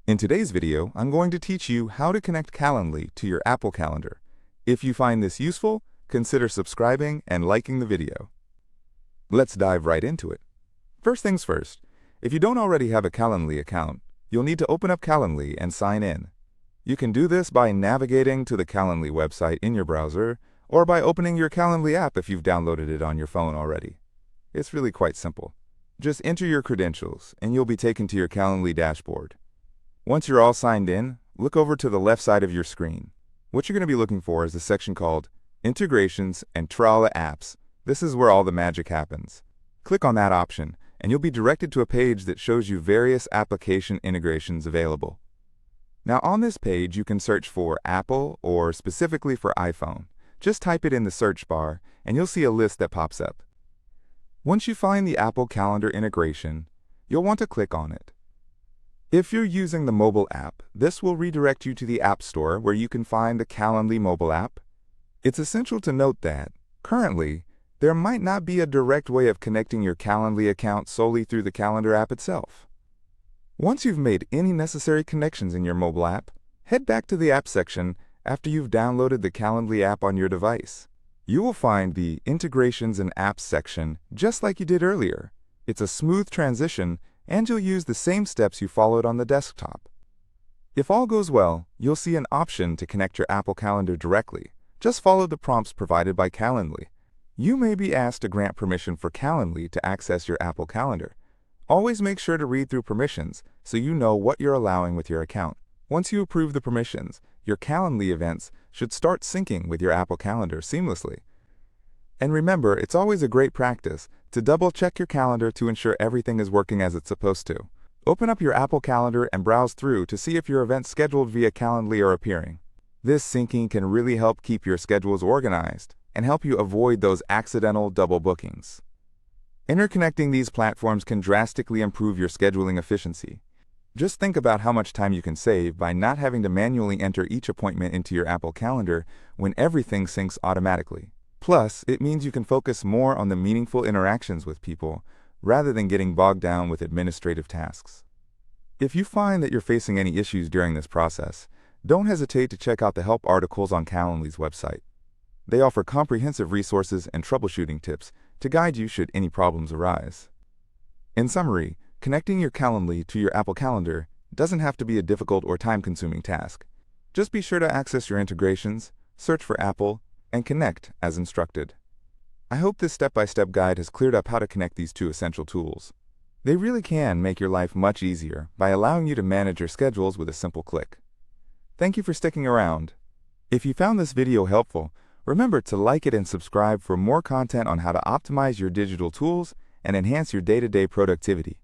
In today's video, I'm going to teach you how to connect Calendly to your Apple Calendar. If you find this useful, consider subscribing and liking the video. Let's dive right into it. First things first, if you don't already have a Calendly account, you'll need to open up Calendly and sign in. You can do this by navigating to the Calendly website in your browser or by opening your Calendly app if you've downloaded it on your phone already. It's really quite simple. Just enter your credentials and you'll be taken to your Calendly dashboard. Once you're all signed in, look over to the left side of your screen. What you're going to be looking for is a section called Integrations and Trala Apps. This is where all the magic happens. Click on that option, and you'll be directed to a page that shows you various application integrations available. Now on this page, you can search for Apple or specifically for iPhone. Just type it in the search bar, and you'll see a list that pops up. Once you find the Apple Calendar integration, you'll want to click on it. If you're using the mobile app, this will redirect you to the App Store where you can find the Calendly mobile app. It's essential to note that, currently, there might not be a direct way of connecting your Calendly account solely through the Calendar app itself. Once you've made any necessary connections in your mobile app, head back to the App section after you've downloaded the Calendly app on your device. You will find the Integrations and Apps section just like you did earlier. It's a smooth transition, and you'll use the same steps you followed on the desktop. If all goes well, you'll see an option to connect your Apple Calendar directly. Just follow the prompts provided by Calendly. You may be asked to grant permission for Calendly to access your Apple Calendar. Always make sure to read through permissions so you know what you're allowing with your account. Once you approve the permissions, your Calendly events should start syncing with your Apple Calendar seamlessly. And remember, it's always a great practice to double-check your calendar to ensure everything is working as it's supposed to. Open up your Apple Calendar and browse through to see if your events scheduled via Calendly are appearing. This syncing can really help keep your schedules organized and help you avoid those accidental double bookings. Interconnecting these platforms can drastically improve your scheduling efficiency. Just think about how much time you can save by not having to manually enter each appointment into your Apple Calendar when everything syncs automatically. Plus, it means you can focus more on the meaningful interactions with people rather than getting bogged down with administrative tasks. If you find that you're facing any issues during this process, don't hesitate to check out the help articles on Calendly's website. They offer comprehensive resources and troubleshooting tips to guide you should any problems arise. In summary, connecting your Calendly to your Apple Calendar doesn't have to be a difficult or time-consuming task. Just be sure to access your integrations, search for Apple, and connect as instructed. I hope this step-by-step guide has cleared up how to connect these two essential tools. They really can make your life much easier by allowing you to manage your schedules with a simple click. Thank you for sticking around. If you found this video helpful, remember to like it and subscribe for more content on how to optimize your digital tools and enhance your day-to-day productivity.